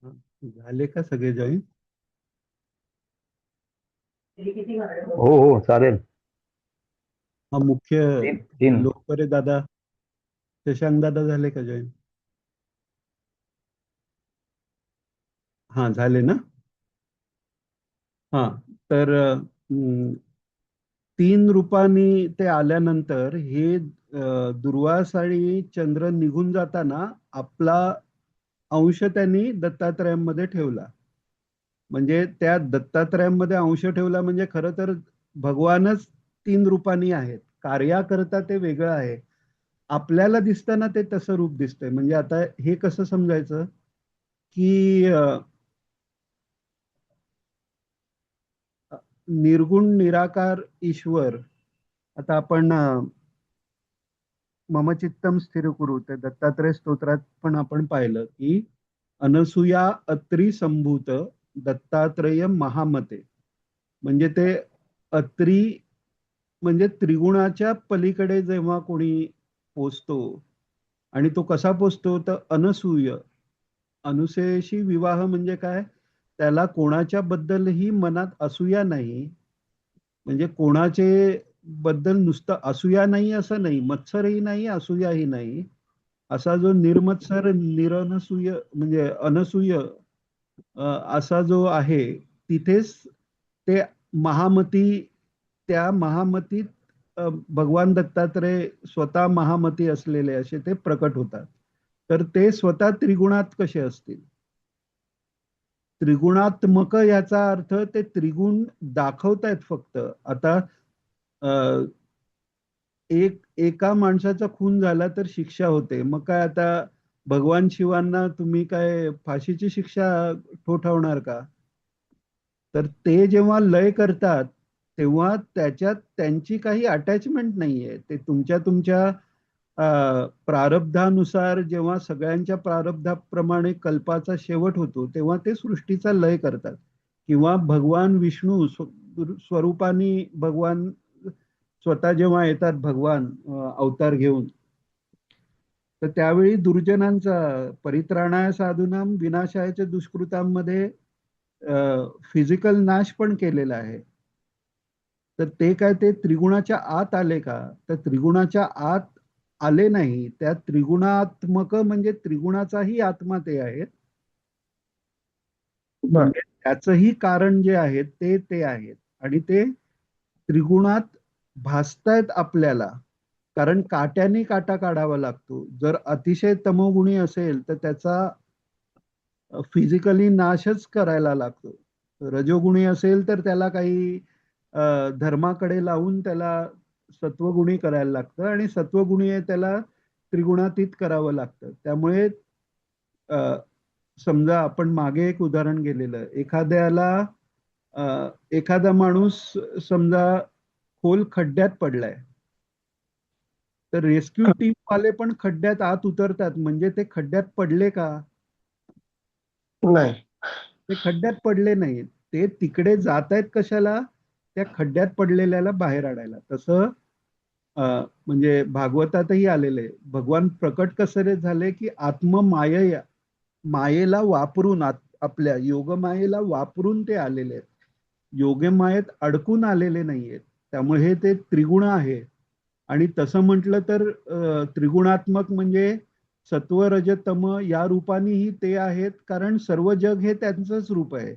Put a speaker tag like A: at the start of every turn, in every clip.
A: हा, झाले का सगळे जॉईन?
B: हो हो चालेल.
A: हा मुख्य
B: तीन तीन.
A: लोकपरे दादा, शशांक दादा झाले का जॉईन? हा, झाले ना. हा, तर 3 रूपांनी ते आल्यानंतर हे दुर्वास आणि चंद्र निघून जाताना आपला अंश त्यांनी दत्तात्रयामध्ये ठेवला. म्हणजे त्या दत्तात्रयामध्ये अंश ठेवला म्हणजे खरं तर भगवानच 3 रूपांनी आहेत. कार्याकरता ते वेगळं आहे. आपल्याला दिसताना ते तसं रूप दिसतंय. म्हणजे आता हे कसं समजायचं की निर्गुण निराकार ईश्वर. आता आपण मम चित्तम स्थिर कुरु ते दत्तात्रय स्तोत्रात पण आपण पाहिलं की अनसूया अत्री संभूत दत्तात्रय महामते. म्हणजे ते अत्री म्हणजे त्रिगुणाच्या पलीकडे जेव्हा कोणी पोचतो, आणि तो कसा पोचतो तर अनसूय. अनुसूयेशी विवाह म्हणजे काय? त्याला कोणाच्या बद्दलही मनात असूया नाही. म्हणजे कोणाचे बद्दल नुसतं असूया नाही असं नाही, मत्सरही नाही, असूयाही नाही. असा जो निर्मत्सर निरनसूय म्हणजे अनसूय असा जो आहे, तिथेच ते महामती, त्या महामतीत भगवान दत्तात्रय स्वतः महामती असलेले असे ते प्रकट होतात. तर ते स्वतः त्रिगुणात कसे असतील? त्रिगुणात्मक याचा अर्थ ते त्रिगुण दाखवतायत फक्त. आता अ, एका माणसाचा खून झाला तर शिक्षा होते. मग काय आता भगवान शिवांना तुम्ही काय फाशीची शिक्षा ठोठावणार का? तर ते जेव्हा लय करतात, तेव्हा त्याच्यात त्यांची काही अटॅचमेंट नाहीये. ते तुमच्या तुमच्या प्रारब्धानुसार जेव्हा सगळ्यांच्या प्रारब्धाप्रमाणे कल्पाचा शेवट होतो, तेव्हा ते सृष्टीचा लय करतात. किंवा भगवान विष्णू स्वरूपाने भगवान स्वतः जेव्हा येतात, भगवान अवतार घेऊन, तर त्यावेळी दुर्जनांचा परित्राणाय साधूनाम विनाशायच्या दुष्कृतांमध्ये फिजिकल नाश पण केलेला आहे. तर ते काय ते त्रिगुणाच्या आत आले का? तर त्रिगुणाच्या आत आले नाही. त्या त्रिगुणात्मक म्हणजे त्रिगुणाचाही आत्मा ते आहेत.
B: बर.
A: म्हणजे त्याचंही कारण जे आहे ते ते आहेत. आणि ते त्रिगुणात भासतायत आपल्याला. कारण काट्याने काटा काढावा लागतो. जर अतिशय तमोगुणी असेल तर त्याचा फिजिकली नाशच करायला लागतो. रजोगुणी असेल तर त्याला काही धर्माकडे लावून त्याला सत्वगुणी करायला लागतं, आणि सत्वगुणी आहे त्याला त्रिगुणातीत करावं लागतं. त्यामुळे अ, समजा आपण मागे एक उदाहरण गेलेलं, एखाद्याला एखादा माणूस समजा खोल खड्ड्यात पडलाय, तर रेस्क्यू टीम वाले पण खड्ड्यात आत उतरतात. म्हणजे ते खड्ड्यात पडले का?
B: नाही.
A: ते खड्ड्यात पडले नाहीत. ते तिकडे जात आहेत कशाला? त्या खड्ड्यात पडलेल्याला बाहेर आणायला. तसं म्हणजे भागवतातही आलेले आहे. भगवान प्रकट कसे झाले की मायेला वापरून आपल्या योगमायेला वापरून ते आलेले आहेत. योगमायेत अडकून आलेले नाहीयेत. त्यामुळे हे ते त्रिगुण आहे. आणि तसं म्हटलं तर त्रिगुणात्मक म्हणजे सत्व रज तम या रूपानेही ते आहेत, कारण सर्व जग हे त्यांचंच रूप आहे.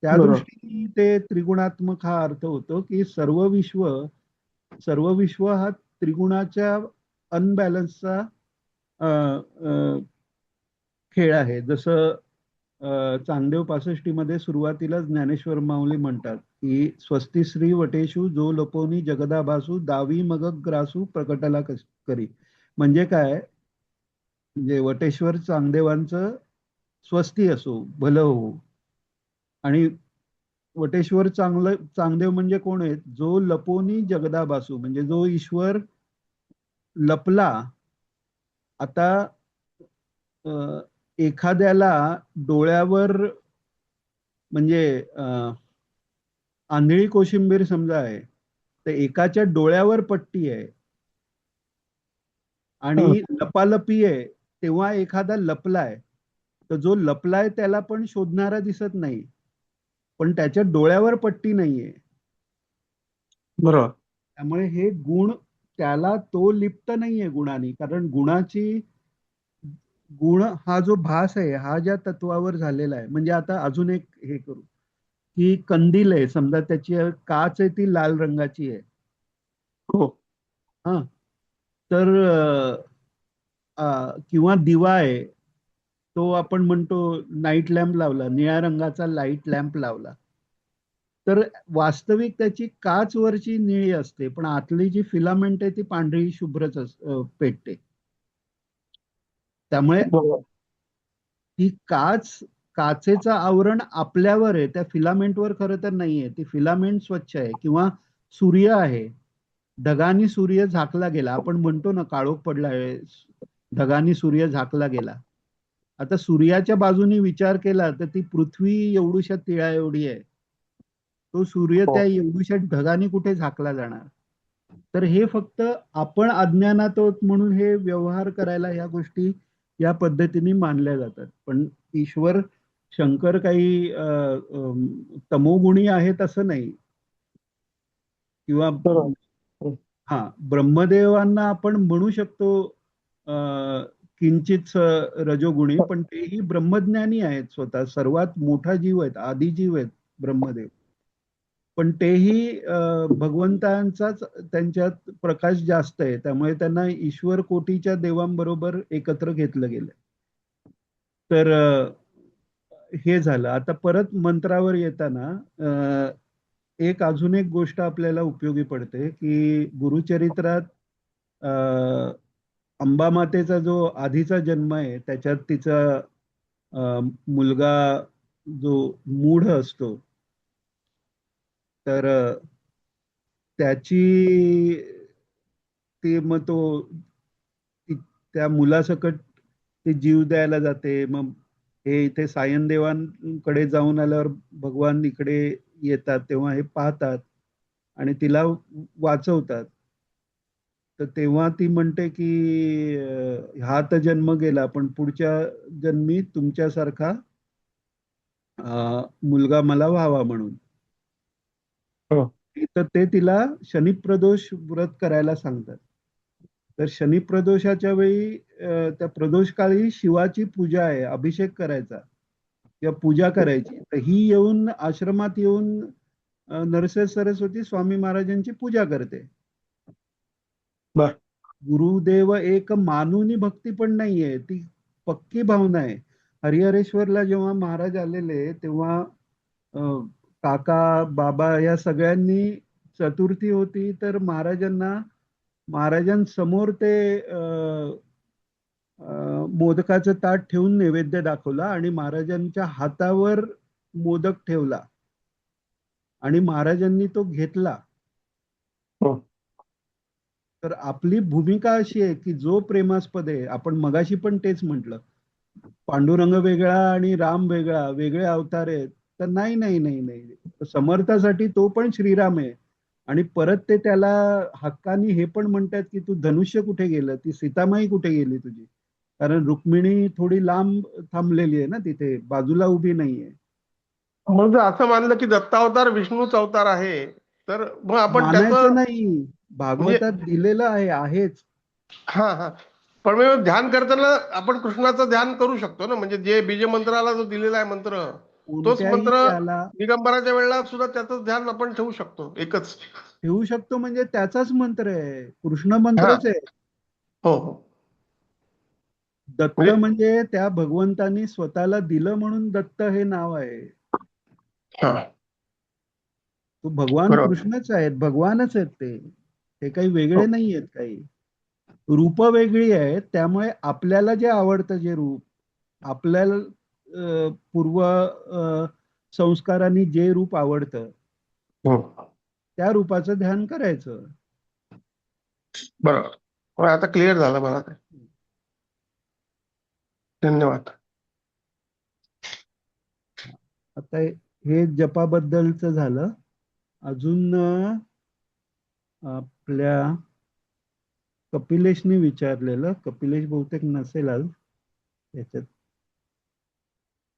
A: त्या
B: बरोबर.
A: दृष्टीने ते त्रिगुणात्मक हा अर्थ होतो की सर्व विश्व हा त्रिगुणाच्या अनबॅलन्सचा अ, अ, खेळ आहे. जसं चांगदेव 65 मध्ये सुरुवातीला ज्ञानेश्वर माऊली म्हणतात की स्वस्ती श्री वटेशू जो लपोनी जगदाभासू दावी मग ग्रासू प्रकटला करी. म्हणजे काय? म्हणजे वटेश्वर चांगदेवांचं स्वस्ती असो, भलं हो. आणि वटेश्वर चांगदेव म्हणजे कोण आहेत? जो लपोनी जगदाभासू, म्हणजे जो ईश्वर लपला. आता अ, एखाद्याला डोळ्यावर म्हणजे आंधळी कोशिंबीर समजा आहे, तर एकाच्या डोळ्यावर पट्टी आहे आणि
B: हं.
A: लपालपी आहे, तेव्हा एखादा लपलाय. तर जो लपलाय त्याला पण शोधणारा दिसत नाही, पण त्याच्या डोळ्यावर पट्टी नाहीये.
C: बरोबर.
A: त्यामुळे हे गुण, त्याला तो लिप्त नाहीये गुणाने, कारण गुण हा जो भास आहे हा ज्या तत्वावर झालेला आहे. म्हणजे आता अजून एक हे करू, की कंदील आहे समजा, त्याची काच आहे ती लाल रंगाची आहे.
C: हो.
A: हा, तर किंवा दिवा आहे, तो आपण म्हणतो नाईट लॅम्प लावला, निळ्या रंगाचा लाईट लॅम्प लावला, तर वास्तविक त्याची काच वरची निळी असते, पण आतली जी फिलामेंट आहे ती पांढरी शुभ्रच पेटते. त्यामुळे
C: बरोबर.
A: ती काचेचं आवरण आपल्यावर आहे, त्या फिलामेंटवर खरं तर नाहीये. ती फिलामेंट स्वच्छ आहे. किंवा सूर्य आहे, ढगानी सूर्य झाकला गेला, आपण म्हणतो ना काळोख पडला आहे, ढगानी सूर्य झाकला गेला. आता सूर्याच्या बाजूनी विचार केला तर ती पृथ्वी एवढूशा तिळा एवढी आहे, तो सूर्य
C: हो.
A: त्या एवढूशा ढगानी कुठे झाकला जाणार? तर हे फक्त आपण अज्ञानात आहोत म्हणून हे व्यवहार करायला ह्या गोष्टी या पद्धतीने मानल्या जातात. पण ईश्वर, शंकर काही तमोगुणी आहेत असं नाही. किंवा
C: बरोबर.
A: हा, ब्रह्मदेवांना आपण म्हणू शकतो किंचित रजोगुणी, पण तेही ब्रह्मज्ञानी आहेत, स्वतः सर्वात मोठा जीव आहेत, आदी जीव आहेत ब्रह्मदेव. पण तेही भगवंतांचाच त्यांच्यात प्रकाश जास्त आहे, त्यामुळे त्यांना ईश्वर कोटीच्या देवांबरोबर एकत्र घेतलं गेलं. तर हे झालं. आता परत मंत्रावर येताना एक अजून एक गोष्ट आपल्याला उपयोगी पडते, की गुरुचरित्रात अंबामातेचा जो आधीचा जन्म आहे त्याच्यात तिचा मुलगा जो मूढ असतो, तर त्याची ती मग तो त्या मुलासकट ते जीव द्यायला जाते. मग हे इथे सायनदेवांकडे जाऊन आल्यावर भगवान इकडे येतात, तेव्हा हे पाहतात आणि तिला वाचवतात. तर तेव्हा ती म्हणते की हा तर जन्म गेला, पण पुढच्या जन्मी तुमच्यासारखा मुलगा मला व्हावा म्हणून.
C: हो.
A: तर ते तिला शनिप्रदोष व्रत करायला सांगतात. तर शनिप्रदोषाच्या वेळी त्या प्रदोष काळी शिवाची पूजा आहे, अभिषेक करायचा किंवा पूजा करायची. तर ही येऊन आश्रमात येऊन नरसिंह सरस्वती स्वामी महाराजांची पूजा करते.
C: बर.
A: गुरुदेव एक मानुनी भक्ती पण नाहीये, ती पक्की भावना आहे. हरिहरेश्वरला जेव्हा महाराज आलेले तेव्हा काका बाबा या सगळ्यांनी, चतुर्थी होती तर महाराजांसमोर ते मोदकाचं ताट ठेवून नैवेद्य दाखवला आणि महाराजांच्या हातावर मोदक ठेवला आणि महाराजांनी तो घेतला.
C: हो.
A: तर आपली भूमिका अशी आहे की जो प्रेमास्पद आहे, आपण मगाशी पण तेच म्हटलं, पांडुरंग वेगळा आणि राम वेगळा, वेगळे अवतार आहेत. तर नाही नाही नाही नाही, समर्थासाठी तो पण श्रीराम आहे. आणि परत ते त्याला हक्कानी हे पण म्हणतात की तू धनुष्य कुठे गेलं, ती सीतामाई कुठे गेली तुझी? कारण रुक्मिणी थोडी लांब थांबलेली आहे ना, तिथे बाजूला उभी नाहीये.
C: म्हणजे असं मानलं की दत्तावतार विष्णूचा अवतार आहे, तर मग आपण
A: मानायचं
C: त्याचं
A: नाही,
C: म्हणजे
A: भागवतात दिलेलं आहे, आहेच.
C: हा हा पण मग ध्यान करताना आपण कृष्णाचं ध्यान करू शकतो ना, म्हणजे जे बीजमंत्राला जो दिलेला आहे मंत्र, तोच
A: कोणत्याही
C: मंत्र
A: याला
C: दिगंबराच्या वेळेला सुद्धा त्याचं ध्यान आपण ठेवू शकतो एकच.
A: ठेवू शकतो, म्हणजे त्याचाच मंत्र आहे, कृष्ण
C: हा.
A: मंत्रच आहे.
C: हो हो.
A: दत्त
C: म्हणजे
A: म्हणजे त्या भगवंतानी स्वतःला दिलं म्हणून दत्त हे नाव आहे.
C: हा.
A: तो भगवान
C: बरोबर.
A: कृष्णच आहेत, भगवानच आहेत ते. ते काही वेगळे
C: हो.
A: नाही आहेत काही. रूप वेगळी आहेत, त्यामुळे आपल्याला जे आवडतं जे रूप, आपल्याला पूर्व संस्कारांनी जे रूप आवडतं
C: हो.
A: त्या रूपाचं ध्यान करायचं.
C: बरोबर. मग आता क्लिअर झालं मला ते. धन्यवाद.
A: आता हे जपाबद्दलचं झालं. अजून आपल्या कपिलेशने विचारलेलं, कपिलेश बहुतेक नसेल आज याच्यात.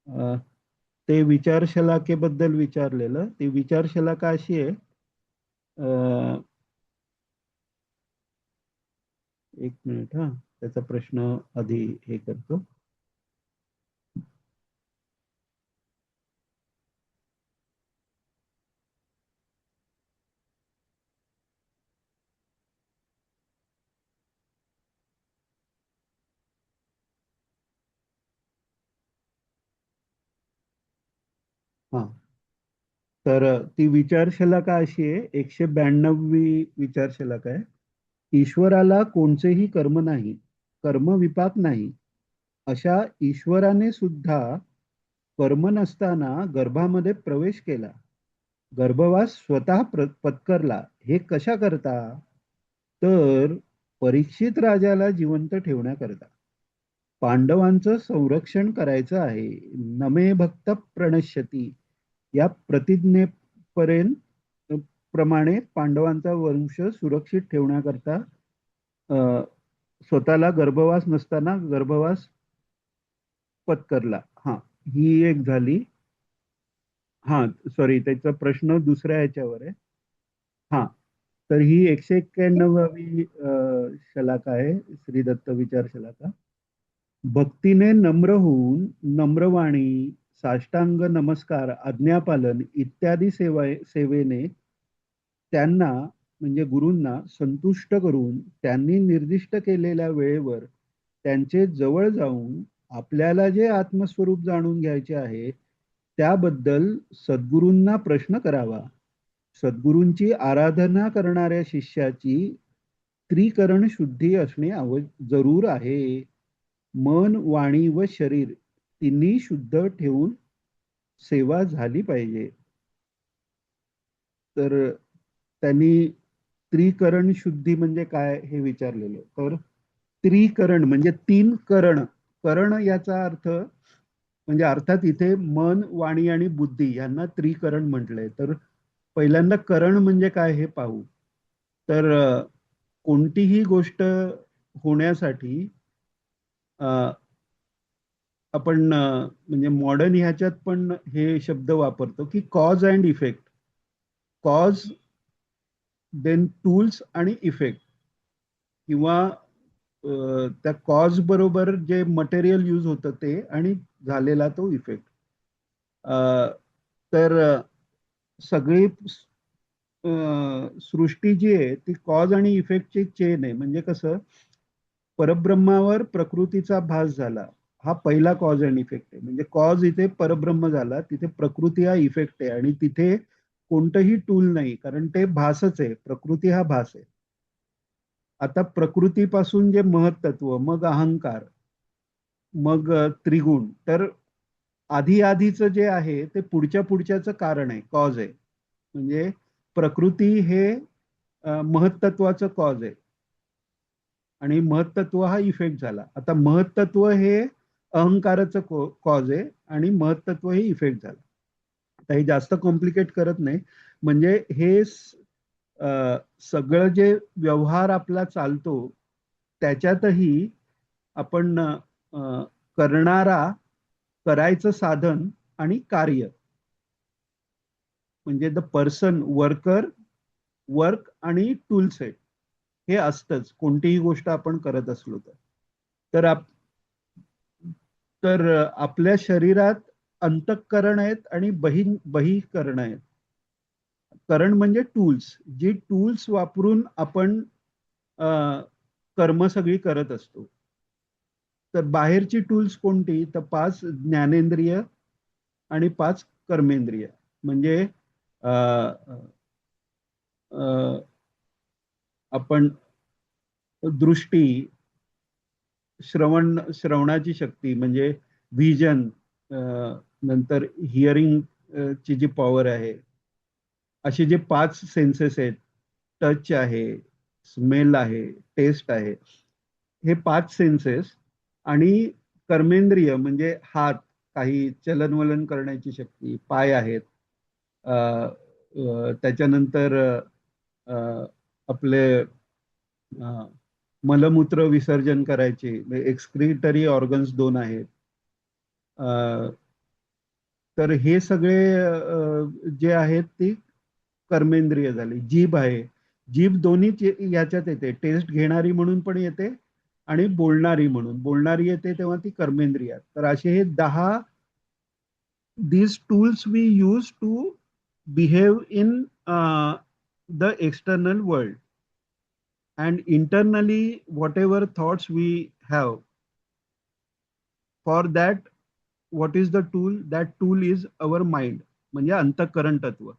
A: ते विचारशलाकेबद्दल विचारलेलं. ती विचारशलाका अशी आहे, अ, एक मिनिट हा, त्याचा प्रश्न आधी हे करतो. हा, तर ती विचारशलाका अशी आहे, 192वी विचारशलाका आहे. ईश्वराला कोणतेही कर्म नाही, कर्मविपाक नाही, अशा ईश्वराने सुद्धा कर्म नसताना गर्भामध्ये प्रवेश केला, गर्भवास स्वतः पत्करला. हे कशा करता? तर परीक्षित राजाला जिवंत ठेवण्याकरता, पांडवांचं संरक्षण करायचं आहे. नमे भक्त प्रणश्यती या प्रतिज्ञेपर्यंत प्रमाणे पांडवांचा वंश सुरक्षित ठेवण्याकरता अ, स्वतःला गर्भवास नसताना गर्भवास पत्करला. हा, ही एक झाली. हा, सॉरी, त्याचा प्रश्न दुसऱ्या ह्याच्यावर आहे. हा, तर ही 191वी शलाका आहे, श्री दत्त विचार शलाका. भक्तीने नम्र होऊन नम्रवाणी, साष्टांग नमस्कार, आज्ञापालन इत्यादी सेवेने त्यांना म्हणजे गुरूंना संतुष्ट करून त्यांनी निर्दिष्ट केलेल्या वेळेवर त्यांचे जवळ जाऊन आपल्याला जे आत्मस्वरूप जाणून घ्यायचे आहे त्याबद्दल सद्गुरूंना प्रश्न करावा. सद्गुरूंची आराधना करणाऱ्या शिष्याची त्रिकरण शुद्धी असणे जरूर आहे. मन, वाणी व शरीर तिन्ही शुद्ध ठेवून सेवा झाली पाहिजे. तर त्यांनी त्रिकरण शुद्धी म्हणजे काय हे विचारलेलं. तर त्रिकरण म्हणजे तीन करण. करण याचा अर्थ म्हणजे अर्थात इथे मन, वाणी आणि बुद्धी यांना त्रिकरण म्हटलंय. तर पहिल्यांदा करण म्हणजे काय हे पाहू. तर कोणतीही गोष्ट होण्यासाठी आपण म्हणजे मॉडर्न ह्याच्यात पण हे शब्द वापरतो की cause and effect. Cause, then tools आणि इफेक्ट, किंवा त्या कॉज बरोबर जे मटेरियल यूज होतं ते, आणि झालेला तो इफेक्ट. तर सगळी सृष्टी जी आहे ती कॉज आणि इफेक्टची चेन आहे. म्हणजे कसं, परब्रह्मावर प्रकृतीचा भास झाला, हा पहिला कॉज अँड इफेक्ट आहे. म्हणजे कॉज इथे परब्रह्म झाला, तिथे प्रकृती हा इफेक्ट आहे, आणि तिथे कोणतंही टूल नाही, कारण ते भासच आहे, प्रकृती हा भास आहे. आता प्रकृतीपासून जे महत्त्व, मग अहंकार, मग त्रिगुण, तर आधी आधीचं जे आहे ते पुढच्या पुढच्याचं कारण आहे, कॉज आहे. म्हणजे प्रकृती हे महत्त्वाचं कॉज आहे, आणि महत्त्व हा इफेक्ट झाला. आता महत्त्व हे अहंकाराचं कॉज आहे, आणि महत्त्व हे इफेक्ट झाला. आता हे जास्त कॉम्प्लिकेट करत नाही. म्हणजे हे सगळं जे व्यवहार आपला चालतो त्याच्यातही आपण करणारा, करायचं साधन आणि कार्य, म्हणजे द पर्सन, वर्कर, वर्क आणि टूल सेट हे असतंच कोणतीही गोष्ट आपण करत असलो तर. तर आपल्या शरीरात अंतःकरण आहेत आणि बहिःकरण आहेत. करण म्हणजे टूल्स, जी टूल्स वापरून आपण अ, कर्म सगळी करत असतो. तर बाहेरची टूल्स कोणती? तर 5 ज्ञानेंद्रिय आणि 5 कर्मेंद्रिय. म्हणजे अ, अ, आपण दृष्टी, श्रवणाची शक्ती म्हणजे व्हिजन, नंतर हिअरिंग ची जी पॉवर आहे, असे जे 5 सेन्सेस आहेत, टच आहे, स्मेल आहे, टेस्ट आहे, हे 5 सेन्सेस. आणि कर्मेंद्रिय म्हणजे हात, काही चलनवलन करण्याची शक्ती, पाय आहेत, त्याच्यानंतर आपले मलमूत्र विसर्जन करायचे एक्सक्रिटरी ऑर्गन्स 2 आहेत. तर हे सगळे जे आहेत ती कर्मेंद्रिय झाली. जीभ आहे, जीभ दोन्हीच याच्यात येते, टेस्ट घेणारी म्हणून पण येते आणि बोलणारी म्हणून. बोलणारी येते तेव्हा ती कर्मेंद्रिय. तर असे हे 10 these tools we use to behave in the external world, and internally whatever thoughts we have, for that what is the tool, that tool is our mind. म्हणजे अंतःकरण तत्व,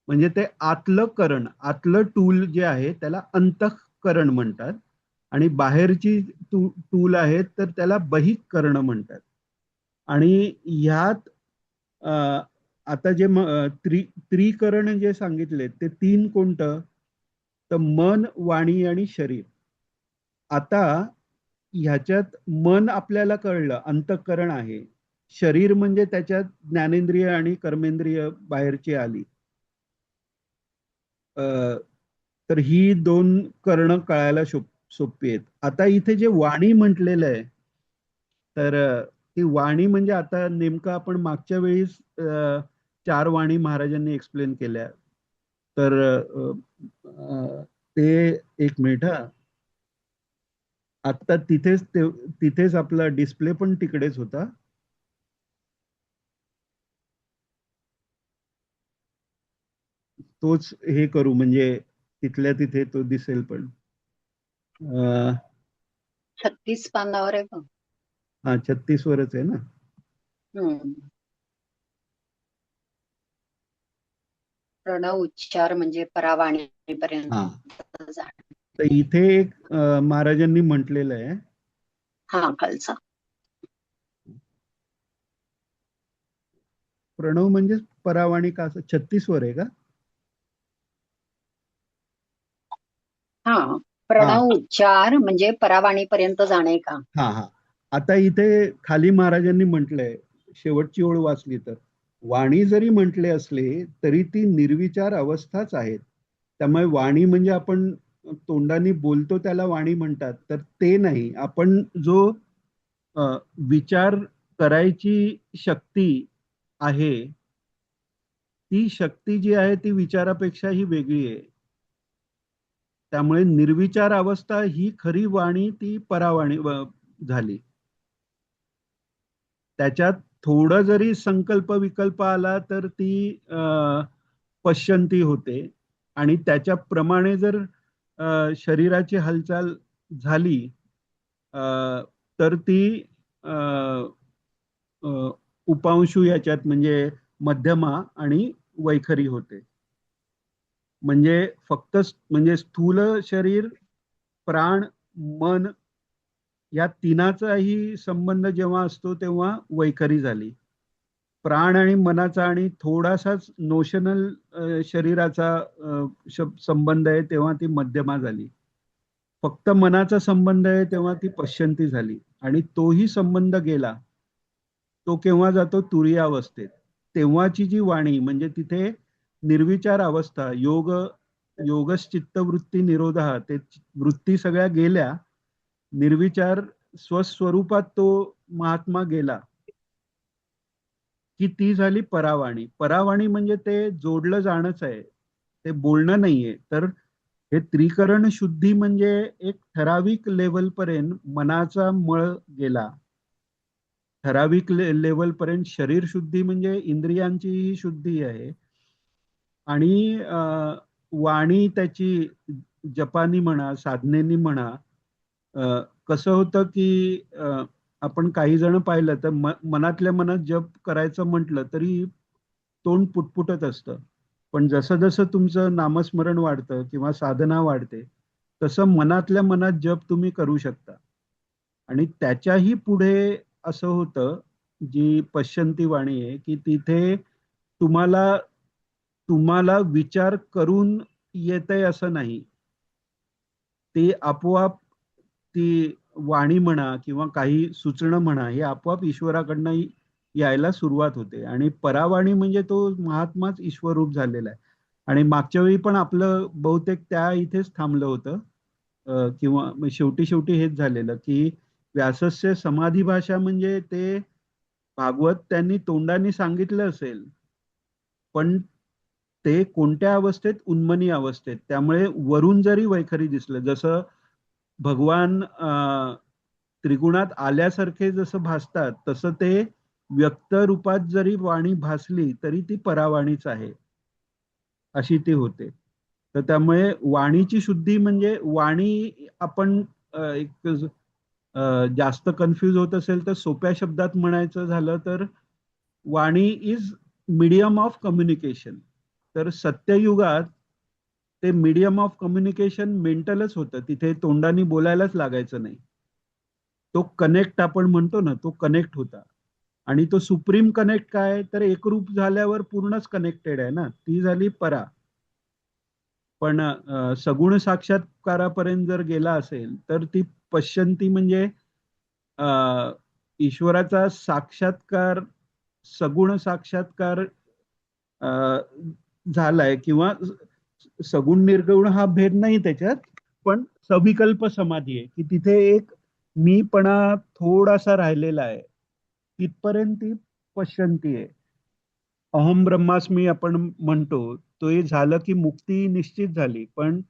A: म्हणजे ते आतलं करण, आतलं टूल जे आहे त्याला अंतःकरण म्हणतात, आणि बाहेरची टूल आहेत तर त्याला बहिःकरण म्हणतात. आणि ह्यात अ, आता जे त्रिकरण जे सांगितले ते तीन कोणतं, तर मन, वाणी आणि शरीर. आता ह्याच्यात मन आपल्याला कळलं, अंतःकरण आहे. शरीर म्हणजे त्याच्यात ज्ञानेंद्रिय आणि कर्मेंद्रिय बाहेरची आली. अ, तर ही दोन कर्ण कळायला सोपी आहेत. आता इथे जे वाणी म्हटलेलं आहे, तर ती वाणी म्हणजे आता नेमकं आपण मागच्या वेळीस 4 वाणी महाराजांनी एक्सप्लेन केल्या. तर ते एक मिनिट हा. आता तिथेच आपला डिस्प्ले पण तिकडेच होता. तोच हे करू म्हणजे तिथल्या तिथे तो दिसेल पण.
D: 36 पानावर आहे बघ.
A: हा, 36 वरच आहे ना.
D: प्रणव उच्चार म्हणजे परावाणीपर्यंत
A: हा,
D: जाणं.
A: तर इथे एक महाराजांनी म्हटलेलं आहे.
D: हा, खालचा
A: प्रणव म्हणजे परावाणी का, असं 36 वर आहे का?
D: हा,
A: हा
D: प्रणव उच्चार म्हणजे परावाणीपर्यंत जाणे का?
A: हा हा. आता इथे खाली महाराजांनी म्हटलंय, शेवटची ओळ वाचली तर, वाणी जरी म्हटले असले तरी ती निर्विचार अवस्थाच आहेत. त्यामुळे वाणी म्हणजे आपण तोंडाने बोलतो त्याला वाणी म्हणतात, तर ते नाही. आपण जो विचार करायची शक्ती आहे, ती शक्ती जी आहे ती विचारापेक्षा ही वेगळी आहे. त्यामुळे निर्विचार अवस्था ही खरी वाणी, ती परावाणी झाली. त्याच्यात थोडं जरी संकल्प विकल्प आला तर ती पश्यंती होते, आणि त्याच्याप्रमाणे जर शरीराची हालचाल झाली अ, तर ती अ, अ, उपांशू याच्यात म्हणजे मध्यमा आणि वैखरी होते. म्हणजे फक्त म्हणजे स्थूल शरीर, प्राण, मन या तिनाचाही संबंध जेव्हा असतो तेव्हा वैखरी झाली. प्राण आणि मनाचा आणि थोडासाच नोशनल शरीराचा संबंध आहे तेव्हा ती मध्यमा झाली. फक्त मनाचा संबंध आहे तेव्हा ती पश्चंती झाली. आणि तोही संबंध गेला, तो केव्हा जातो, तुरीय अवस्थेत. तेव्हाची जी वाणी म्हणजे तिथे निर्विचार अवस्था, योगश्चित्त वृत्ती निरोधा, ते वृत्ती सगळ्या गेल्या, निर्विचार स्वस्वरूपात तो महात्मा गेला की ती झाली परावाणी. परावाणी म्हणजे ते जोडलं जाणंच आहे, ते बोलणं नाहीये. तर हे त्रिकरण शुद्धी म्हणजे एक ठराविक लेवल पर्यंत मनाचा मळ गेला, ठराविक लेवल पर्यंत शरीर शुद्धी म्हणजे इंद्रियांची शुद्धी आहे. आणि वाणी त्याची जपानी म्हणा, साधनेनी म्हणा, कसं होतं की आपण काही जण पाहिलं तर मनातल्या मनात जप करायचं म्हटलं तरी तोंड पुटपुटत असतं. पण जसं जसं तुमचं नामस्मरण वाढतं किंवा साधना वाढते, तसं मनातल्या मनात जप तुम्ही करू शकता. आणि त्याच्याही पुढे असं होतं, जी पश्चंती वाणी आहे, की तिथे तुम्हाला तुम्हाला विचार करून येतंय असं नाही. ते आपोआप, ती वाणी म्हणा किंवा काही सुचणं म्हणा, हे आपोआप ईश्वराकडनं यायला सुरुवात होते. आणि परावाणी म्हणजे तो महात्माच ईश्वरूप झालेला आहे. आणि मागच्या वेळी पण आपलं बहुतेक त्या इथेच थांबलं होतं. किंवा शेवटी शेवटी हेच झालेलं की व्यासस्य समाधी भाषा म्हणजे ते भागवत त्यांनी तोंडाने सांगितलं असेल, पण ते कोणत्या अवस्थेत? उन्मनी अवस्थेत. त्यामुळे वरून जरी वैखरी दिसलं, जसं भगवान त्रिगुणात आल्यासारखे जसं भासतात, तसं ते व्यक्त रूपात जरी वाणी भासली तरी ती परावाणीच आहे, अशी ती होते. तर त्यामुळे वाणीची शुद्धी म्हणजे वाणी आपण एक जास्त कन्फ्यूज होत असेल तर सोप्या शब्दात म्हणायचं झालं तर वाणी इज मीडियम ऑफ कम्युनिकेशन. तर सत्ययुगात ते मीडियम ऑफ कम्युनिकेशन मेंटलच होतं, तिथे तोंडाने बोलायलाच लागायचं नाही. तो कनेक्ट आपण म्हणतो ना, तो कनेक्ट होता. आणि तो सुप्रीम कनेक्ट काय, तर एकरूप झाल्यावर पूर्णच कनेक्टेड आहे ना, ती झाली परा. पण सगुण साक्षात्कारापर्यंत जर गेला असेल तर ती पश्यंती म्हणजे अ, ईश्वराचा साक्षात्कार, सगुण साक्षात्कार अ, झालाय, किंवा सगुण निर्गुण हा भेद नाही त्याच्यात, पण सविकल्प समाधी आहे की तिथे एक मीपणा थोडासा राहिलेला आहे, तिथपर्यंत ती पश्यंती आहे. अहम ब्रह्मास्मी आपण म्हणतो, तो हे झालं की मुक्ती निश्चित झाली, पण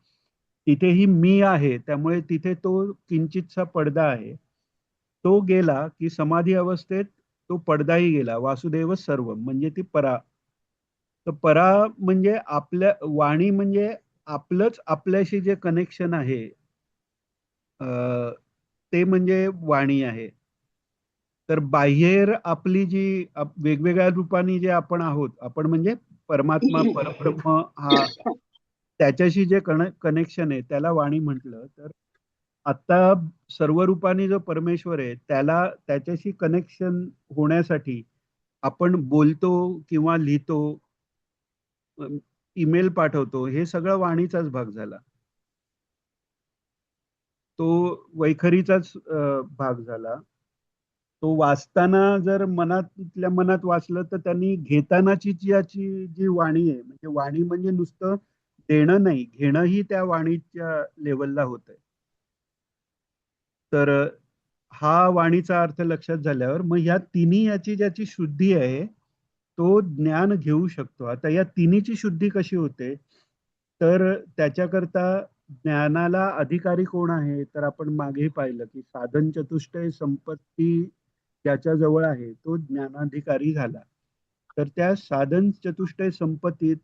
A: तिथेही मी आहे, त्यामुळे तिथे तो किंचितसा पडदा आहे. तो गेला की समाधी अवस्थेत तो पडदाही गेला, वासुदेव सर्व म्हणजे ती परा. तर परा म्हणजे आपल्या वाणी म्हणजे आपलंच आपल्याशी जे कनेक्शन आहे, ते म्हणजे वाणी आहे. तर बाह्येर आपली जी वेगवेगळ्या रूपाने जे आपण आहोत, आपण म्हणजे परमात्मा परब्रह्म हा, त्याच्याशी जे कनेक्शन आहे त्याला वाणी म्हटलं. तर आता सर्व रूपाने जो परमेश्वर आहे त्याला, त्याच्याशी कनेक्शन होण्यासाठी आपण बोलतो किंवा लिहितो, ईमेल पाठवतो, हे सगळं वाणीचाच भाग झाला. तो वैखरीचाच भाग झाला. तो वाचताना जर मनातल्या मनात वाचलं तर त्यांनी घेतानाची याची जी वाणी आहे, म्हणजे वाणी म्हणजे नुसतं देणं नाही, घेणंही त्या वाणीच्या लेवलला होत आहे. तर हा वाणीचा अर्थ लक्षात झाल्यावर मग ह्या तिन्ही याची ज्याची शुद्धी आहे तो ज्ञान घेऊ शकतो. आता या तिन्हीची शुद्धी कशी होते, तर त्याच्याकरता ज्ञानाला अधिकारी कोण आहे, तर आपण मागेही पाहिलं की साधन चतुष्टय संपत्ती त्याच्या जवळ आहे, तो ज्ञानाधिकारी झाला. तर त्या साधन चतुष्टय संपत्तीत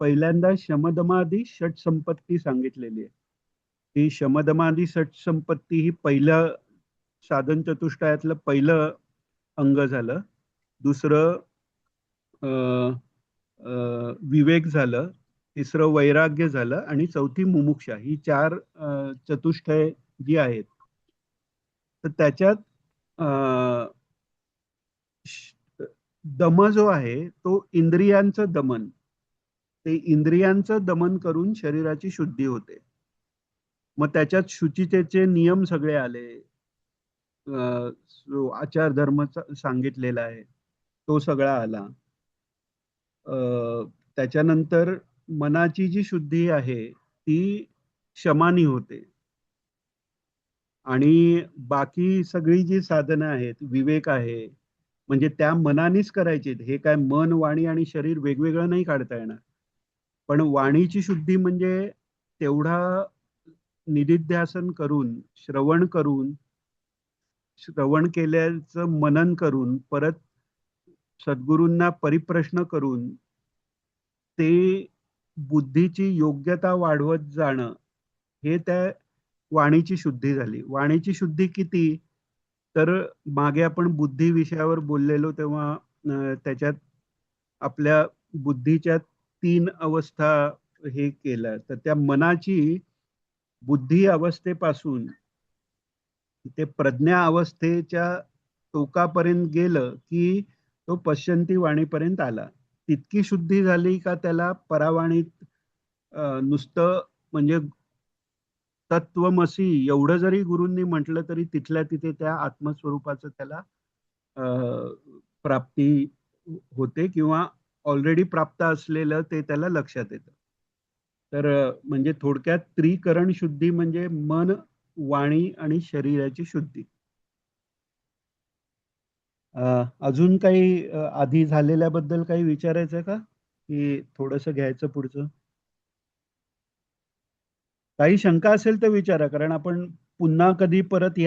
A: पहिल्यांदा शमदमादी षट संपत्ती सांगितलेली आहे. ही शमदमादी षट संपत्ती ही पहिलं साधन चतुष्टयातलं पहिलं अंग झालं. दुसरं अ, विवेक झालं. तिसरं वैराग्य झालं आणि चौथी मुमुक्षा. ही चार चतुष्टय जी आहेत, तर त्याच्यात अ, दम जो आहे तो इंद्रियांचं दमन, ते इंद्रियांचं दमन करून शरीराची शुद्धी होते. मग त्याच्यात शुचितेचे नियम सगळे आले, आचार धर्म सांगितलेला आहे, तो सगळा आला. त्याच्यानंतर मनाची जी शुद्धी आहे ती शमानी होते. आणि बाकी सगळी जी साधनं आहेत, विवेक आहे, म्हणजे त्या मनानेच करायची. हे काय मन, वाणी आणि शरीर वेगवेगळं नाही काढता येणार. पण वाणीची शुद्धी म्हणजे तेवढा निदिध्यासन करून, श्रवण केल्याचं मनन करून, परत सद्गुरूंना परिप्रश्न करून ते बुद्धीची योग्यता वाढवत जाणं, हे त्या वाणीची शुद्धी झाली. वाणीची शुद्धी किती, तर मागे आपण बुद्धी विषयावर बोललेलो तेव्हा त्याच्यात आपल्या बुद्धीच्या 3 अवस्था हे केलं. तर त्या मनाची बुद्धी अवस्थेपासून ते प्रज्ञा अवस्थेच्या टोकापर्यंत गेलं की तो पश्यंती वाणीपर्यंत आला. तितकी शुद्धी झाली का त्याला परावाणीत नुसतं म्हणजे तत्वमसी एवढं जरी गुरूंनी म्हटलं तरी तिथल्या तिथे त्या आत्मस्वरूपाचं त्याला प्राप्ती होते, किंवा ऑलरेडी प्राप्त असलेलं ते त्याला लक्षात येतं. तर म्हणजे थोडक्यात त्रिकरण शुद्धी म्हणजे मन, वाणी आणि शरीराची शुद्धी. अजून काही आधी झालेल्याबद्दल काही विचारायचं का, की थोडंसं घ्यायचं पुढचं? काही शंका असेल तर विचारा, कारण आपण पुन्हा कधी परत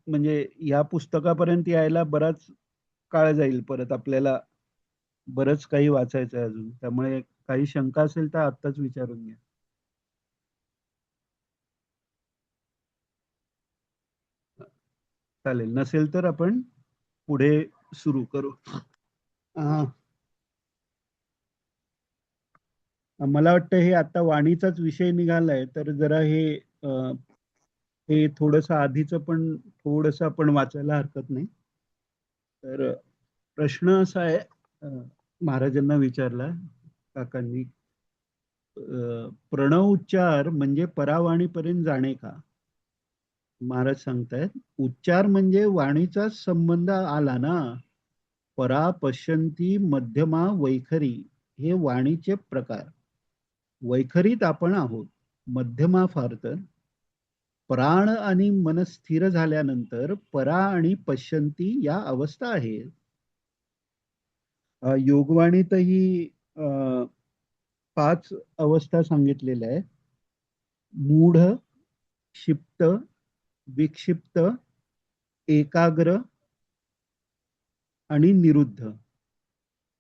A: म्हणजे ह्या पुस्तकापर्यंत यायला बराच काळ जाईल. परत आपल्याला बरंच काही वाचायचं आहे अजून. त्यामुळे काही शंका असेल तर आत्ताच विचारून घ्या. चालेल. नसेल तर आपण पुढे सुरू करू. अ, मला वाटतं हे आता वाणीचाच विषय निघालाय, तर जरा हे थोडंसं आधीचं पण थोडंसं आपण वाचायला हरकत नाही. तर प्रश्न असा आहे, महाराजांना विचारला काकांनी, प्रणव उच्चार म्हणजे परावाणीपर्यंत जाणे का? महाराज सांगतायत, उच्चार म्हणजे वाणीचा संबंध आला ना. परा, पश्यंती, मध्यमा, वैखरी हे वाणीचे प्रकार. वैखरीत आपण आहोत. मध्यमा फार तर प्राण आणि मन स्थिर झाल्यानंतर परा आणि पश्यंती या अवस्था आहेत. योगवाणीतही अ, 5 अवस्था सांगितलेल्या आहेत. मूढ, क्षिप्त, विक्षिप्त, एकाग्र आणि निरुद्ध.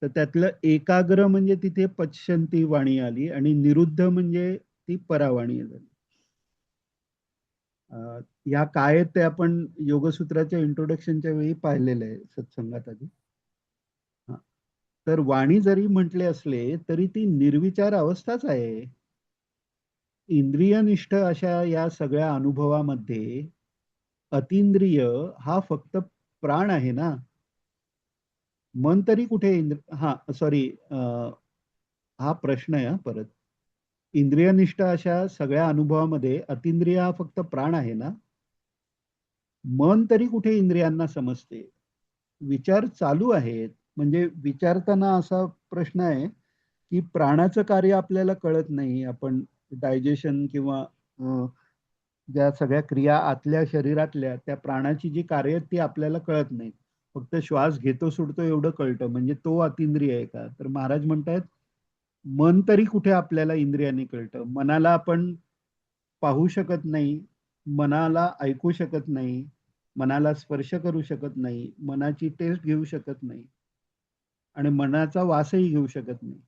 A: तर त्यातलं एकाग्र म्हणजे तिथे पश्यंती वाणी आली आणि निरुद्ध म्हणजे ती परावाणी झाली. या काय आहेत ते आपण योगसूत्राच्या इंट्रोडक्शनच्या वेळी पाहिलेलं आहे सत्संगात आधी. हा. तर वाणी जरी म्हटले असले तरी ती निर्विचार अवस्थाच आहे. इंद्रियनिष्ठ अशा या सगळ्या अनुभवामध्ये अतिंद्रिय हा फक्त प्राण आहे ना. मन तरी कुठे हा सॉरी, हा प्रश्न आहे परत. इंद्रियनिष्ठ अशा सगळ्या अनुभवामध्ये अतिंद्रिय हा फक्त प्राण आहे ना. मन तरी कुठे इंद्रियांना समजते. विचार चालू आहेत. म्हणजे विचारताना असा प्रश्न आहे की प्राणाचं कार्य आपल्याला कळत नाही. आपण डायजेशन किंवा ज्या सगळ्या क्रिया आतल्या शरीरातल्या त्या प्राणाची जी कार्य आहेत ती आपल्याला कळत नाही. फक्त श्वास घेतो सोडतो एवढं कळतं. म्हणजे तो अतिंद्रिय आहे का? तर महाराज म्हणतायत, मन तरी कुठे आपल्याला इंद्रियांनी कळतं. मनाला आपण पाहू शकत नाही, मनाला ऐकू शकत नाही, मनाला स्पर्श करू शकत नाही, मनाची टेस्ट घेऊ शकत नाही आणि मनाचा वासही घेऊ शकत नाही.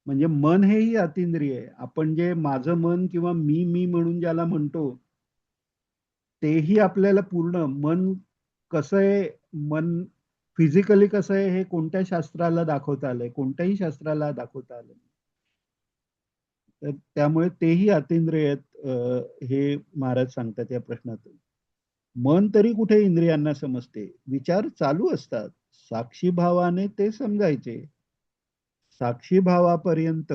A: म्हणजे मन हेही अतिंद्रिय आहे. आपण जे माझं मन किंवा मी मी म्हणून ज्याला म्हणतो, तेही आपल्याला पूर्ण मन कसं आहे, मन फिजिकली कसं आहे हे कोणत्या शास्त्राला दाखवता आलंय? कोणत्याही शास्त्राला दाखवता आलं नाही. तर त्यामुळे तेही अतिंद्रिय आहेत, हे महाराज सांगतात या प्रश्नातून. मन तरी कुठे इंद्रियांना समजते. विचार चालू असतात. साक्षी भावाने ते समजायचे. साक्षी भावापर्यंत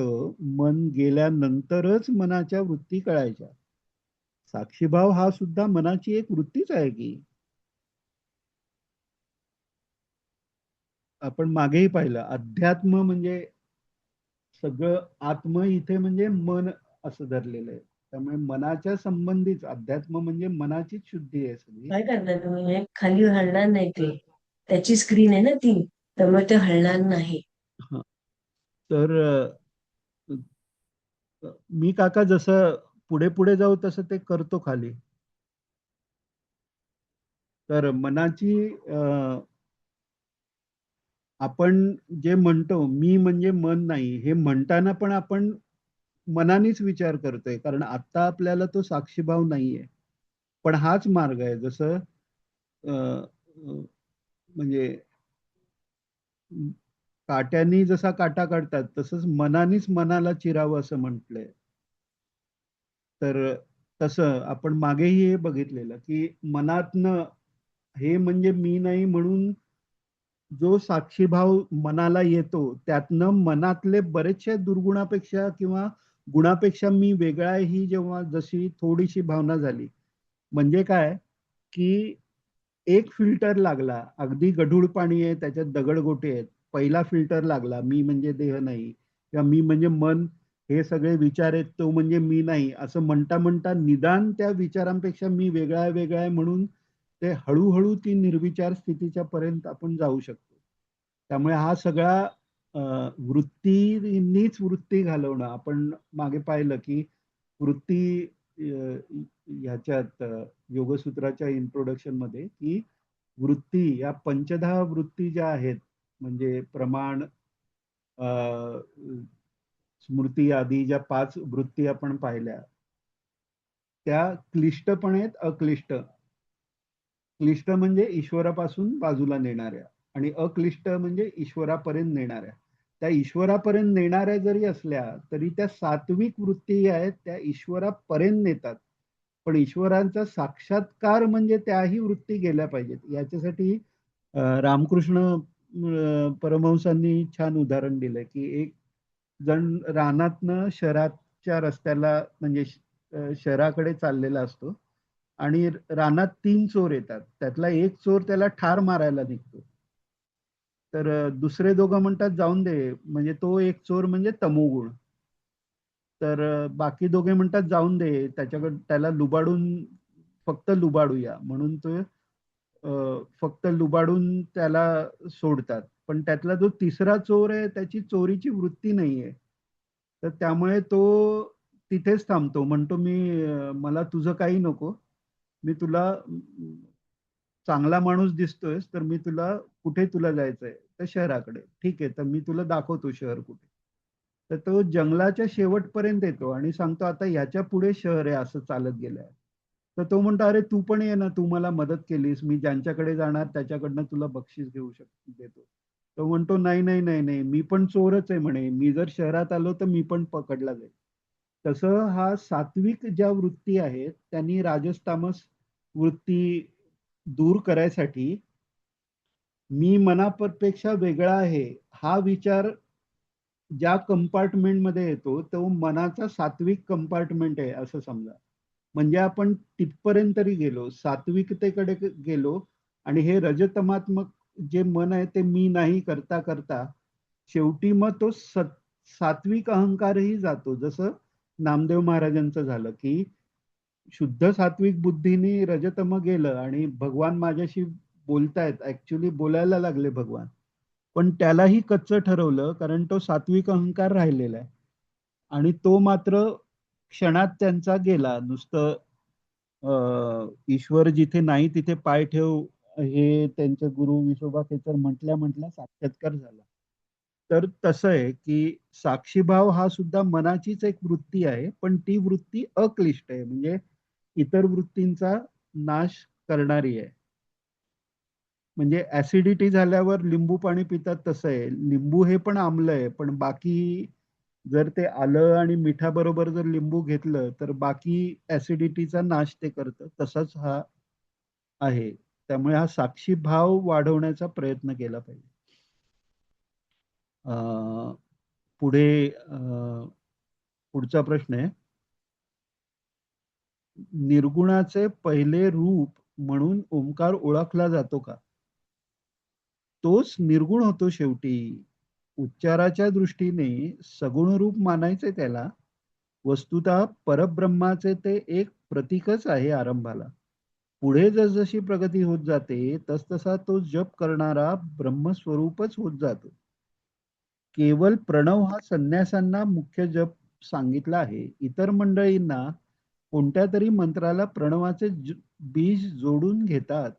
A: मन गेल्यानंतरच मनाच्या वृत्ती कळायच्या. साक्षीभाव हा सुद्धा मनाची एक वृत्तीच आहे की. आपण मागेही पाहिलं, अध्यात्म म्हणजे सगळं आत्म इथे म्हणजे मन असं धरलेलं आहे. त्यामुळे मनाच्या संबंधीच अध्यात्म म्हणजे मनाचीच शुद्धी आहे सगळी.
E: काय करणार तुम्ही? हे खाली हलणार नाही ते. त्याची स्क्रीन आहे ना ती, त्यामुळे ते हलणार नाही.
A: हं. तर मी काका जसं पुढे पुढे जाऊ तसं ते करतो खाली. तर मनाची आपण जे म्हणतो मी म्हणजे मन नाही, हे म्हणताना पण आपण मनानेच विचार करतोय, कारण आता आपल्याला तो साक्षीभाव नाहीये. पण हाच मार्ग आहे. जसं अ, अ, म्हणजे काट्यांनी जसा काटा काढतात तसंच मनानेच मनाला चिरावं असं म्हटलंय. तर तसं आपण मागेही हे बघितलेलं की मनातनं हे म्हणजे मी नाही म्हणून जो साक्षीभाव मनाला येतो त्यातनं मनातले बरेचशा दुर्गुणापेक्षा किंवा गुणापेक्षा मी वेगळा आहे ही जेव्हा जशी थोडीशी भावना झाली, म्हणजे काय की एक फिल्टर लागला. अगदी गढूळ पाणी आहे, त्याच्यात दगडगोटे आहेत. पहिला फिल्टर लागला, मी म्हणजे देह नाही किंवा मी म्हणजे मन, हे सगळे विचार आहेत तो म्हणजे मी नाही, असं म्हणता म्हणता निदान त्या विचारांपेक्षा मी वेगळा आहे वेगळा आहे म्हणून ते हळूहळू ती निर्विचार स्थितीच्या पर्यंत आपण जाऊ शकतो. त्यामुळे हा सगळा वृत्तीनीच वृत्ती घालवणं, आपण मागे पाहिलं की वृत्ती ह्याच्यात योगसूत्राच्या इंट्रोडक्शन मध्ये की वृत्ती या पंचदहा वृत्ती ज्या आहेत, म्हणजे प्रमाण, अ, स्मृती आदी ज्या 5 वृत्ती आपण पाहिल्या, त्या क्लिष्ट पण आहेत, अक्लिष्ट. क्लिष्ट म्हणजे ईश्वरापासून बाजूला नेणाऱ्या, आणि अक्लिष्ट म्हणजे ईश्वरापर्यंत नेणाऱ्या. त्या ईश्वरापर्यंत नेणाऱ्या जरी असल्या तरी त्या सात्विक वृत्ती आहेत, त्या ईश्वरापर्यंत नेतात. पण ईश्वरांचा साक्षात्कार म्हणजे त्याही वृत्ती गेल्या पाहिजेत. याच्यासाठी रामकृष्ण परमहंसांनी छान उदाहरण दिलंय की एक जण रानातनं शहराच्या रस्त्याला, म्हणजे शहराकडे चाललेला असतो, आणि रानात 3 चोर येतात. त्यातला एक चोर त्याला ठार मारायला निघतो. तर दुसरे दोघं म्हणतात जाऊन दे, म्हणजे तो एक चोर म्हणजे तमोगुण. तर बाकी दोघे म्हणतात जाऊन दे, त्याच्याकडे त्याला लुबाडून, फक्त लुबाडूया म्हणून तो फक्त लुबाडून त्याला सोडतात. पण त्यातला जो तिसरा चोर आहे त्याची चोरीची वृत्ती नाहीये. तर त्यामुळे तो तिथेच थांबतो, म्हणतो मी मला तुझं काही नको, मी तुला चांगला माणूस दिसतोयस तर मी तुला, कुठे तुला जायचंय तर शहराकडे, ठीक आहे तर मी तुला दाखवतो शहर कुठे. तर तो जंगलाच्या शेवटपर्यंत येतो आणि सांगतो आता ह्याच्या पुढे शहर आहे असं चालत गेलाय. तर तो म्हणतो अरे तू पण ये ना, तू मला मदत केलीस, मी ज्यांच्याकडे जाणार त्याच्याकडनं तुला बक्षीस देतो. तो म्हणतो नाही नाही नाही नाही, मी पण चोरच आहे म्हणे, मी जर शहरात आलो तर मी पण पकडला जाईल. तसं हा सात्विक ज्या वृत्ती आहेत त्यांनी राजस वृत्ती दूर करायसाठी मी मनापेक्षा वेगळा आहे हा विचार ज्या कंपार्टमेंटमध्ये येतो तो मनाचा सात्विक कंपार्टमेंट आहे असं समजा. म्हणजे आपण तिथपर्यंत तरी गेलो, सात्विकतेकडे गेलो, आणि हे रजतमात्मक जे मन आहे ते मी नाही करता करता शेवटी मग तो सात्विक अहंकारही जातो. जसं नामदेव महाराजांचं झालं की शुद्ध सात्विक बुद्धीने रजतम गेलं आणि भगवान माझ्याशी बोलतायत, ऍक्च्युली बोलायला लागले भगवान, पण त्यालाही कच्चं ठरवलं कारण तो सात्विक अहंकार राहिलेला आहे. आणि तो मात्र क्षणात त्यांचा गेला. नुसतं ईश्वर जिथे नाही तिथे पाय ठेव, हे त्यांचे गुरु विठोबा केसर म्हटल्या म्हटल्या साक्षात्कार झाला. तर तसं आहे की साक्षीभाव हा सुद्धा मनाचीच एक वृत्ती आहे, पण ती वृत्ती अक्लिष्ट आहे, म्हणजे इतर वृत्तींचा नाश करणारी आहे. म्हणजे ऍसिडिटी झाल्यावर लिंबू पाणी पितात तसं आहे. लिंबू हे पण आम्ल आहे, पण बाकी जर ते आलं आणि मिठाबरोबर जर लिंबू घेतलं तर बाकी ऍसिडिटीचा नाश ते करतं. तसाच हा आहे. त्यामुळे हा साक्षी भाव वाढवण्याचा प्रयत्न केला पाहिजे. पुढे पुढचा प्रश्न आहे, निर्गुणाचे पहिले रूप म्हणून ओंकार ओळखला जातो का? तोच निर्गुण होतो शेवटी. उच्चाराच्या दृष्टीने सगुण रूप मानायचे त्याला. वस्तुतः परब्रह्माचे ते एक प्रतीकच आहे आरंभाला. पुढे जसजशी प्रगती होत जाते तसतसा तो जप करणारा ब्रह्मस्वरूपच होत जातो. केवळ प्रणव हा संन्यासांना मुख्य जप सांगितला आहे. इतर मंडळींना कोणत्या तरी मंत्राला प्रणवाचे बीज जोडून घेतात.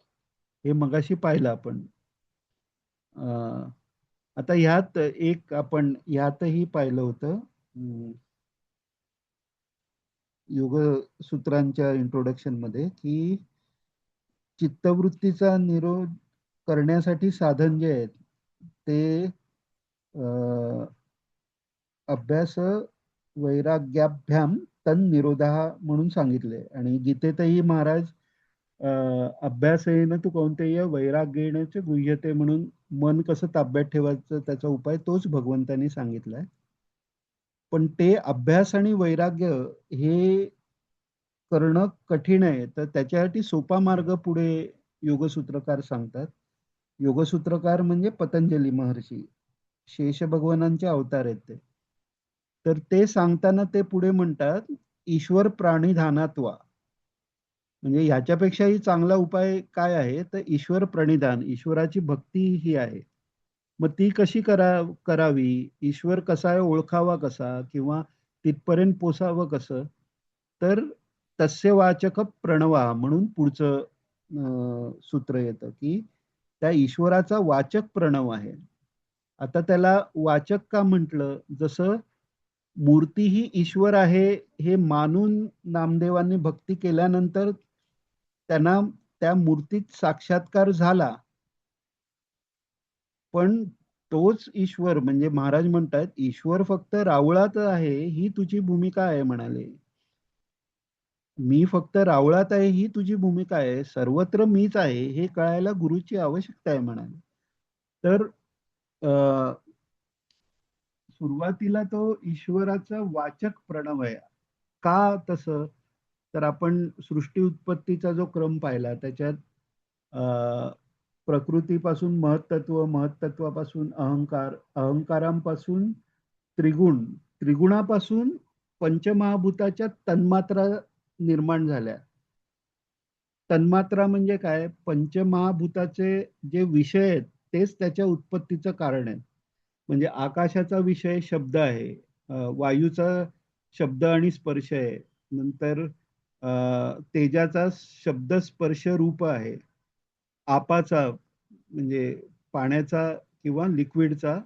A: हे मगाशी पाहिलं आपण. आता ह्यात एक आपण ह्यातही पाहिलं होतं, योग सूत्रांच्या इंट्रोडक्शन मध्ये, की चित्तवृत्तीचा निरोध करण्यासाठी साधन जे आहेत ते अभ्यास वैराग्याभ्याम तन निरोधा म्हणून सांगितले. आणि गीतेतही महाराज अभ्यासेन तू कोणतेय वैराग्येनच गुह्यते म्हणून मन कसं ताब्यात ठेवायचं त्याचा उपाय तोच भगवंतांनी सांगितलाय. पण ते अभ्यास आणि वैराग्य हे करणं कठीण आहे, तर त्याच्यासाठी सोपा मार्ग पुढे योगसूत्रकार सांगतात. योगसूत्रकार म्हणजे पतंजली महर्षी, शेष भगवानांचे अवतार आहेत ते. तर ते सांगताना ते पुढे म्हणतात, ईश्वर प्राणिधानात्वा, म्हणजे ह्याच्यापेक्षाही चांगला उपाय काय आहे तर ईश्वर प्रणिधान, ईश्वराची भक्ती ही आहे. मग ती कशी करावी, ईश्वर कसा आहे ओळखावा कसा किंवा तिथपर्यंत पोसावं कसं, तर तस्य वाचक प्रणवा म्हणून पुढचं सूत्र येतं की त्या ईश्वराचा वाचक प्रणव आहे. आता त्याला वाचक का म्हटलं, जसं मूर्ती ही ईश्वर आहे हे मानून नामदेवांनी भक्ती केल्यानंतर त्यांना त्या मूर्तीत साक्षात्कार झाला, पण तोच ईश्वर म्हणजे महाराज म्हणतात ईश्वर फक्त रावळात आहे ही तुझी भूमिका आहे म्हणाले. मी फक्त रावळात आहे ही तुझी भूमिका आहे, सर्वत्र मीच आहे हे कळायला गुरुची आवश्यकता आहे म्हणाले. तर अ, सुरुवातीला तो ईश्वराचा वाचक प्रणव आहे. का तसं? तर आपण सृष्टी उत्पत्तीचा जो क्रम पाहिला त्याच्यात अ, प्रकृतीपासून महत्तत्व, महत्तत्वापासून अहंकार, अहंकारांपासून त्रिगुण, त्रिगुणापासून पंचमहाभूताच्या तन्मात्रा निर्माण झाल्या. तन्मात्रा म्हणजे काय? पंचमहाभूताचे जे विषय आहेत तेच त्याच्या उत्पत्तीचं कारण आहे. म्हणजे आकाशाचा विषय शब्द आहे, वायूचा शब्द आणि स्पर्श आहे, नंतर तेजाचा शब्द स्पर्श रूप आहे, आपाचा म्हणजे पाण्याचा किंवा लिक्विडचा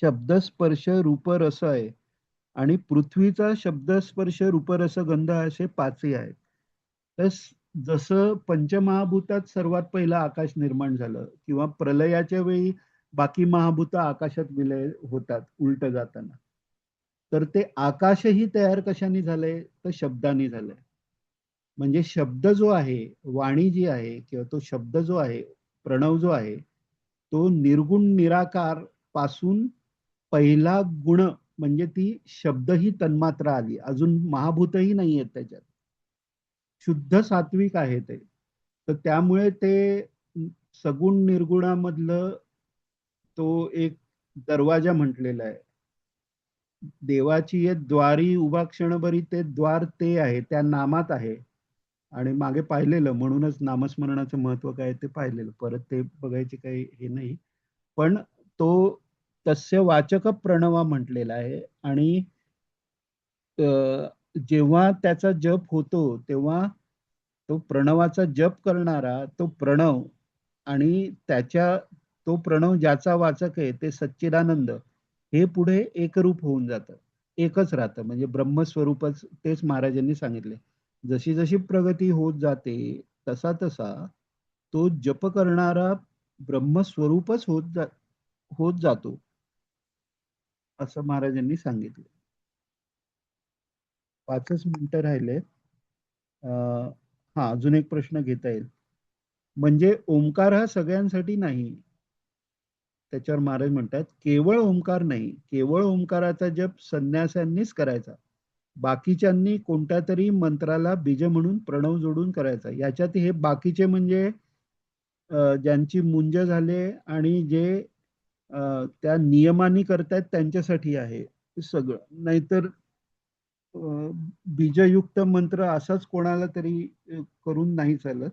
A: शब्द स्पर्श रूप रस आहे आणि पृथ्वीचा शब्द स्पर्श रूप रस गंध असे पाचही आहेत. तर जसं पंचमहाभूतात सर्वात पहिलं आकाश निर्माण झालं किंवा प्रलयाच्या वेळी बाकी महाभूत आकाशात विलय होतात उलट जाताना, तर ते आकाशही तयार कशाने झालंय तर शब्दाने झालंय. म्हणजे शब्द जो आहे, वाणी जी आहे किंवा तो शब्द जो आहे, प्रणव जो आहे, तो निर्गुण निराकार पासून पहिला गुण म्हणजे ती शब्द ही तन्मात्रा आली, अजून महाभूतही नाही आहेत त्याच्यात, शुद्ध सात्विक आहे ते. तर त्यामुळे ते सगुण निर्गुणामधलं तो एक दरवाजा म्हटलेला आहे. देवाची ये द्वारी उभा क्षणभरी, ते द्वार ते आहे, त्या नामात आहे. आणि मागे पाहिलेलं म्हणूनच नामस्मरणाचं महत्व काय ते पाहिलेलं, परत ते बघायचे काही हे नाही. पण तो तस्य वाचक प्रणवा म्हटलेला आहे. आणि जेव्हा त्याचा जप होतो तेव्हा तो प्रणवाचा जप करणारा तो प्रणव आणि त्याच्या तो प्रणव ज्याचा वाचक आहे ते सच्चिदानंद हे पुढे एकरूप होऊन जातं, एकच राहतं, म्हणजे ब्रह्मस्वरूपच तेच महाराजांनी सांगितले. जशी जशी प्रगती होत जाते तसा तसा तो जप करणारा ब्रह्मस्वरूपच होत जातो असं महाराजांनी सांगितले. 5च मिनिटं राहिले. हा, अजून एक प्रश्न घेता येईल. म्हणजे ओंकार हा सगळ्यांसाठी नाही. त्याच्यावर महाराज म्हणतात केवळ ओंकार नाही, केवळ ओंकाराचा जप संन्यासांनीच करायचा, बाकीच्यांनी कोणत्या तरी मंत्राला बीज म्हणून प्रणव जोडून करायचा. याच्यात हे बाकीचे म्हणजे ज्यांची मुंज झाले आणि जे त्या नियमानी करतायत त्यांच्यासाठी आहे हे सगळं. नाहीतर बीजयुक्त मंत्र असाच कोणाला तरी करून नाही चालत.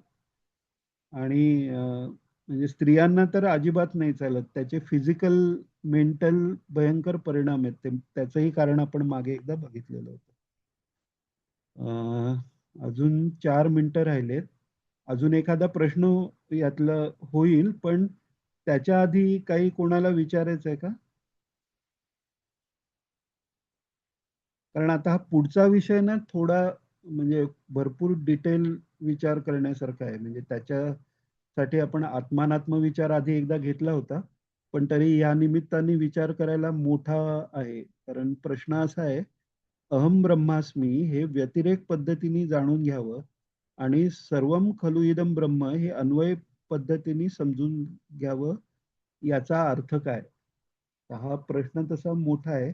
A: आणि म्हणजे स्त्रियांना तर अजिबात नाही चालत, त्याचे फिजिकल मेंटल भयंकर परिणाम आहेत ते, त्याचंही कारण आपण मागे एकदा बघितलेलं होतं. अजून 4 मिनिटं राहिलेत. अजून एखादा प्रश्न यातलं होईल, पण त्याच्या आधी काही कोणाला विचारायचं आहे का? कारण आता हा पुढचा विषय ना थोडा म्हणजे भरपूर डिटेल विचार करण्यासारखा आहे. म्हणजे त्याच्यासाठी आपण आत्मानात्म विचार आधी एकदा घेतला होता, पण तरी या निमित्ताने विचार करायला मोठा आहे. कारण प्रश्न असा आहे, अहम ब्रह्मास्मी हे व्यतिरेक पद्धतीने जाणून घ्यावं आणि सर्वम खलु इदम ब्रह्म हे अन्वय पद्धतीने समजून घ्यावं, याचा अर्थ काय? हा प्रश्न तसा मोठा आहे.